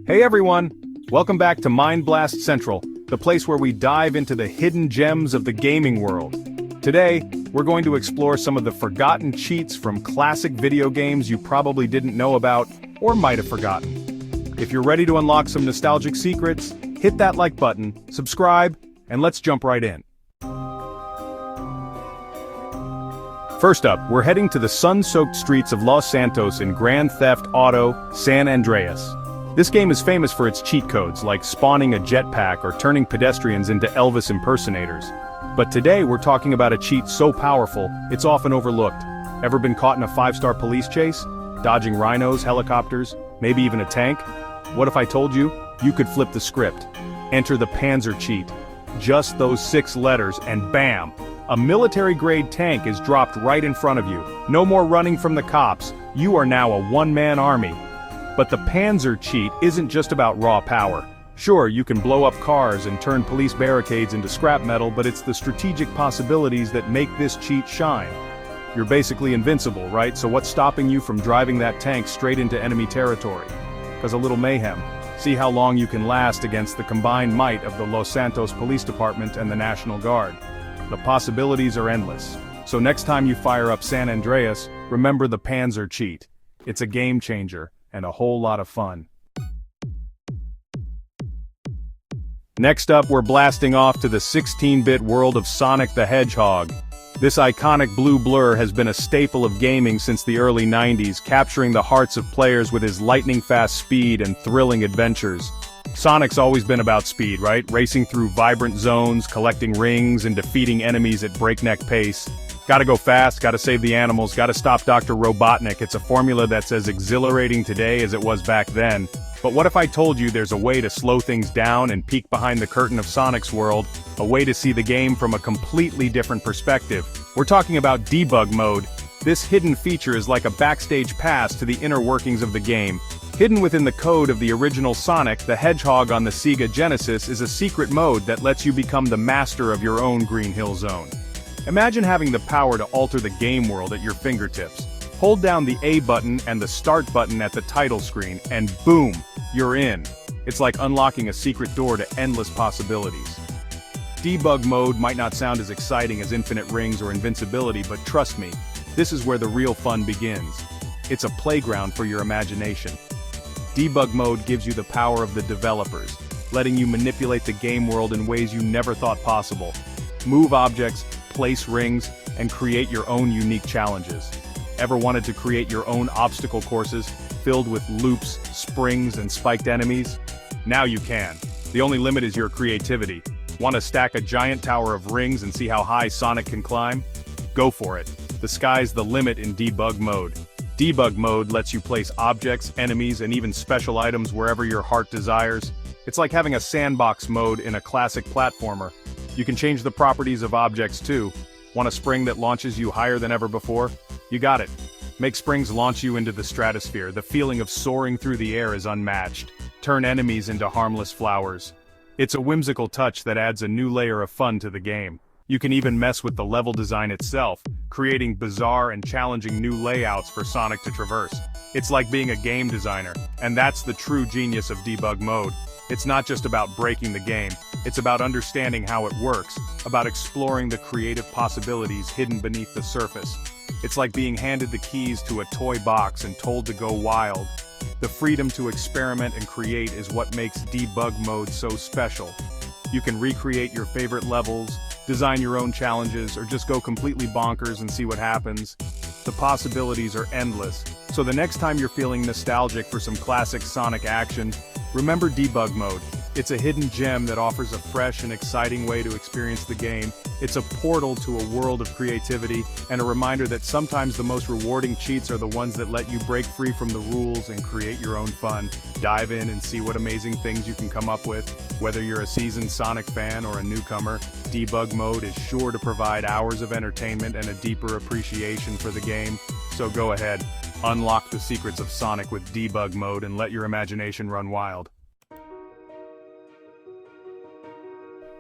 Hey everyone! Welcome back to Mind Blast Central, the place where we dive into the hidden gems of the gaming world. Today, we're going to explore some of the forgotten cheats from classic video games you probably didn't know about, or might have forgotten. If you're ready to unlock some nostalgic secrets, hit that like button, subscribe, and let's jump right in. First up, we're heading to the sun-soaked streets of Los Santos in Grand Theft Auto San Andreas. This game is famous for its cheat codes, like spawning a jetpack or turning pedestrians into Elvis impersonators. But today we're talking about a cheat so powerful, it's often overlooked. Ever been caught in a 5-star police chase? Dodging rhinos, helicopters, maybe even a tank? What if I told you? You could flip the script. Enter the Panzer cheat. Just those 6 letters and bam! A military-grade tank is dropped right in front of you. No more running from the cops. You are now a one-man army. But the Panzer cheat isn't just about raw power. Sure, you can blow up cars and turn police barricades into scrap metal, but it's the strategic possibilities that make this cheat shine. You're basically invincible, right? So what's stopping you from driving that tank straight into enemy territory? Because a little mayhem. See how long you can last against the combined might of the Los Santos Police Department and the National Guard. The possibilities are endless. So next time you fire up San Andreas, remember the Panzer cheat. It's a game changer. And a whole lot of fun. Next up, we're blasting off to the 16-bit world of Sonic the Hedgehog. This iconic blue blur has been a staple of gaming since the early 90s, capturing the hearts of players with his lightning-fast speed and thrilling adventures. Sonic's always been about speed, right? Racing through vibrant zones, collecting rings, and defeating enemies at breakneck pace. Gotta go fast, gotta save the animals, gotta stop Dr. Robotnik. It's a formula that's as exhilarating today as it was back then. But what if I told you there's a way to slow things down and peek behind the curtain of Sonic's world, a way to see the game from a completely different perspective? We're talking about debug mode. This hidden feature is like a backstage pass to the inner workings of the game. Hidden within the code of the original Sonic the Hedgehog on the Sega Genesis is a secret mode that lets you become the master of your own Green Hill Zone. Imagine having the power to alter the game world at your fingertips. Hold down the A button and the Start button at the title screen, and boom, you're in. It's like unlocking a secret door to endless possibilities. Debug mode might not sound as exciting as infinite rings or invincibility, but trust me, this is where the real fun begins. It's a playground for your imagination. Debug mode gives you the power of the developers, letting you manipulate the game world in ways you never thought possible. Move objects, place rings, and create your own unique challenges. Ever wanted to create your own obstacle courses, filled with loops, springs, and spiked enemies? Now you can. The only limit is your creativity. Want to stack a giant tower of rings and see how high Sonic can climb? Go for it. The sky's the limit in debug mode. Debug mode lets you place objects, enemies, and even special items wherever your heart desires. It's like having a sandbox mode in a classic platformer. You can change the properties of objects too. Want a spring that launches you higher than ever before? You got it. Make springs launch you into the stratosphere. The feeling of soaring through the air is unmatched. Turn enemies into harmless flowers. It's a whimsical touch that adds a new layer of fun to the game. You can even mess with the level design itself, creating bizarre and challenging new layouts for Sonic to traverse. It's like being a game designer, and that's the true genius of debug mode. It's not just about breaking the game, it's about understanding how it works, about exploring the creative possibilities hidden beneath the surface. It's like being handed the keys to a toy box and told to go wild. The freedom to experiment and create is what makes debug mode so special. You can recreate your favorite levels, design your own challenges, or just go completely bonkers and see what happens. The possibilities are endless, so the next time you're feeling nostalgic for some classic Sonic action, remember debug mode. It's a hidden gem that offers a fresh and exciting way to experience the game. It's a portal to a world of creativity, and a reminder that sometimes the most rewarding cheats are the ones that let you break free from the rules and create your own fun. Dive in and see what amazing things you can come up with. Whether you're a seasoned Sonic fan or a newcomer, debug mode is sure to provide hours of entertainment and a deeper appreciation for the game. So go ahead, unlock the secrets of Sonic with debug mode and let your imagination run wild.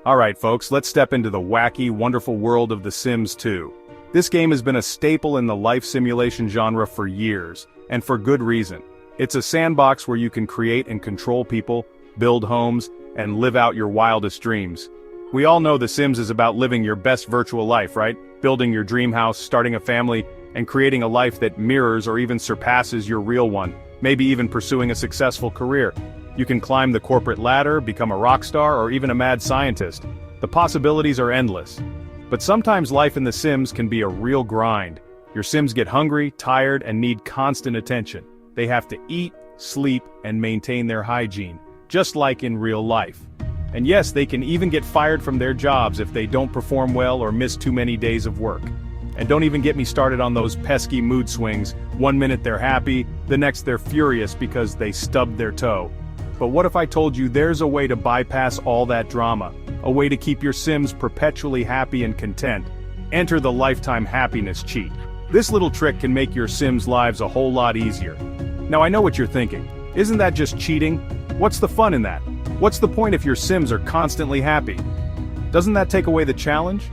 Alright folks, let's step into the wacky, wonderful world of The Sims 2. This game has been a staple in the life simulation genre for years, And for good reason. It's a sandbox where you can create and control people, build homes, and live out your wildest dreams. We all know The Sims is about living your best virtual life, right? Building your dream house, starting a family, and creating a life that mirrors or even surpasses your real one, maybe even pursuing a successful career. You can climb the corporate ladder, become a rock star, or even a mad scientist. The possibilities are endless. But sometimes life in The Sims can be a real grind. Your Sims get hungry, tired, and need constant attention. They have to eat, sleep, and maintain their hygiene, just like in real life. And yes, they can even get fired from their jobs if they don't perform well or miss too many days of work. And don't even get me started on those pesky mood swings. One minute they're happy, the next they're furious because they stubbed their toe. But what if I told you there's a way to bypass all that drama? A way to keep your Sims perpetually happy and content? Enter the Lifetime Happiness Cheat. This little trick can make your Sims' lives a whole lot easier. Now I know what you're thinking. Isn't that just cheating? What's the fun in that? What's the point if your Sims are constantly happy? Doesn't that take away the challenge?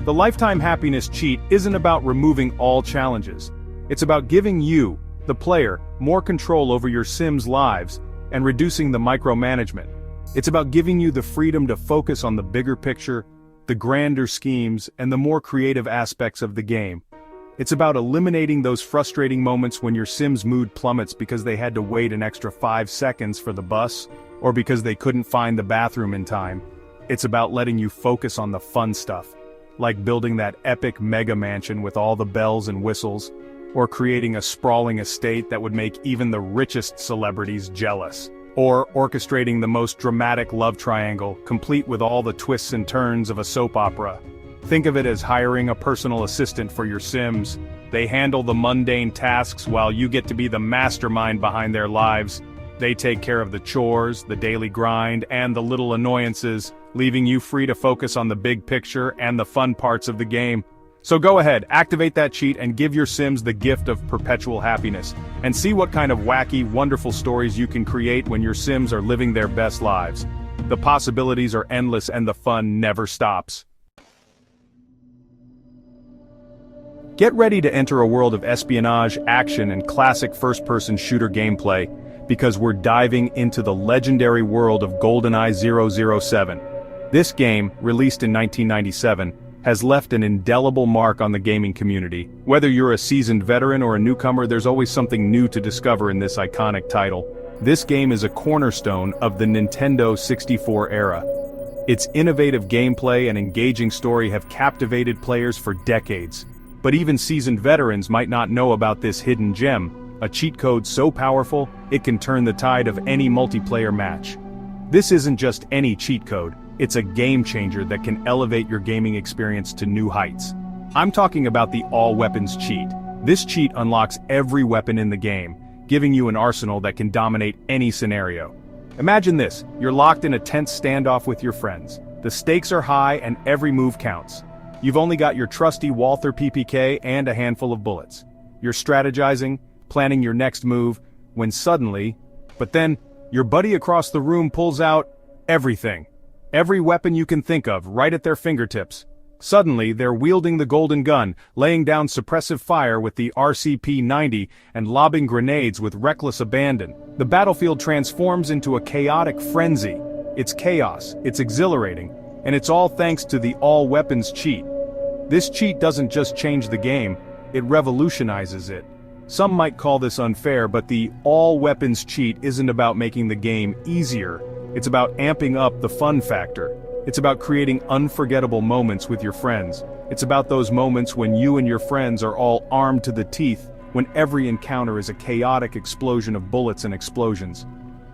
The Lifetime Happiness Cheat isn't about removing all challenges. It's about giving you, the player, more control over your Sims' lives and reducing the micromanagement. It's about giving you the freedom to focus on the bigger picture, the grander schemes, and the more creative aspects of the game. It's about eliminating those frustrating moments when your Sim's mood plummets because they had to wait an extra 5 seconds for the bus, or because they couldn't find the bathroom in time. It's about letting you focus on the fun stuff, like building that epic mega mansion with all the bells and whistles, or creating a sprawling estate that would make even the richest celebrities jealous, or orchestrating the most dramatic love triangle, complete with all the twists and turns of a soap opera. Think of it as hiring a personal assistant for your Sims. They handle the mundane tasks while you get to be the mastermind behind their lives. They take care of the chores, the daily grind, and the little annoyances, leaving you free to focus on the big picture and the fun parts of the game. So go ahead, activate that cheat and give your Sims the gift of perpetual happiness, and see what kind of wacky, wonderful stories you can create when your Sims are living their best lives. The possibilities are endless and the fun never stops. Get ready to enter a world of espionage, action, and classic first-person shooter gameplay, because we're diving into the legendary world of GoldenEye 007. This game, released in 1997, has left an indelible mark on the gaming community. Whether you're a seasoned veteran or a newcomer, there's always something new to discover in this iconic title. This game is a cornerstone of the Nintendo 64 era. Its innovative gameplay and engaging story have captivated players for decades. But even seasoned veterans might not know about this hidden gem, a cheat code so powerful, it can turn the tide of any multiplayer match. This isn't just any cheat code, it's a game changer that can elevate your gaming experience to new heights. I'm talking about the all-weapons cheat. This cheat unlocks every weapon in the game, giving you an arsenal that can dominate any scenario. Imagine this, you're locked in a tense standoff with your friends. The stakes are high and every move counts. You've only got your trusty Walther PPK and a handful of bullets. You're strategizing, planning your next move, when suddenly, but then, your buddy across the room pulls out everything. Every weapon you can think of, right at their fingertips. Suddenly, they're wielding the golden gun, laying down suppressive fire with the RCP-90, and lobbing grenades with reckless abandon. The battlefield transforms into a chaotic frenzy. It's chaos, it's exhilarating, and it's all thanks to the all-weapons cheat. This cheat doesn't just change the game, it revolutionizes it. Some might call this unfair, but the all-weapons cheat isn't about making the game easier. It's about amping up the fun factor. It's about creating unforgettable moments with your friends. It's about those moments when you and your friends are all armed to the teeth, when every encounter is a chaotic explosion of bullets and explosions.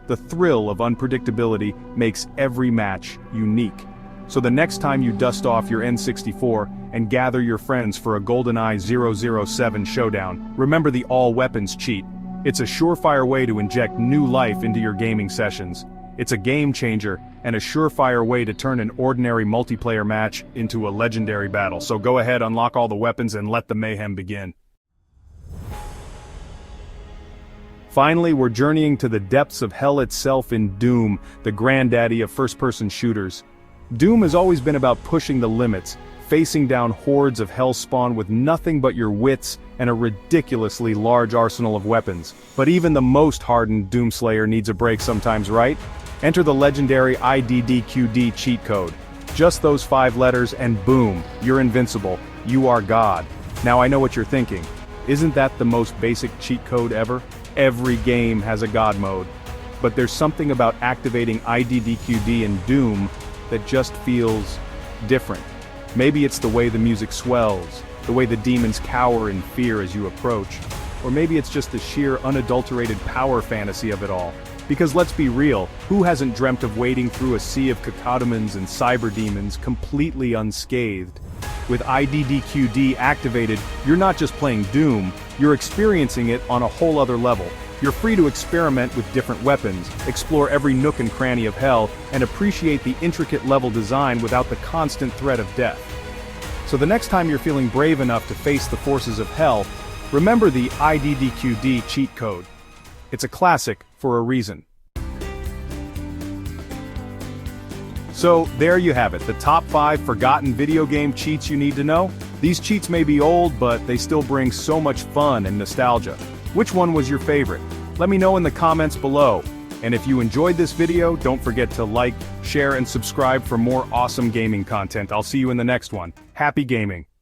The thrill of unpredictability makes every match unique. So the next time you dust off your N64 and gather your friends for a GoldenEye 007 showdown, remember the all-weapons cheat. It's a surefire way to inject new life into your gaming sessions. It's a game changer and a surefire way to turn an ordinary multiplayer match into a legendary battle. So go ahead, unlock all the weapons and let the mayhem begin. Finally, we're journeying to the depths of hell itself in Doom, the granddaddy of first-person shooters. Doom has always been about pushing the limits, facing down hordes of hellspawn with nothing but your wits and a ridiculously large arsenal of weapons. But even the most hardened Doomslayer needs a break sometimes, right? Enter the legendary IDDQD cheat code. Just those 5 letters and boom, you're invincible. You are God. Now I know what you're thinking. Isn't that the most basic cheat code ever? Every game has a God mode. But there's something about activating IDDQD in Doom that just feels different. Maybe it's the way the music swells, the way the demons cower in fear as you approach, or maybe it's just the sheer unadulterated power fantasy of it all. Because let's be real, who hasn't dreamt of wading through a sea of cacodemons and cyber demons completely unscathed? With IDDQD activated, you're not just playing Doom, you're experiencing it on a whole other level. You're free to experiment with different weapons, explore every nook and cranny of hell, and appreciate the intricate level design without the constant threat of death. So the next time you're feeling brave enough to face the forces of hell, remember the IDDQD cheat code. It's a classic for a reason. So, there you have it, the top 5 forgotten video game cheats you need to know. These cheats may be old, but they still bring so much fun and nostalgia. Which one was your favorite? Let me know in the comments below. And if you enjoyed this video, don't forget to like, share, and subscribe for more awesome gaming content. I'll see you in the next one. Happy gaming!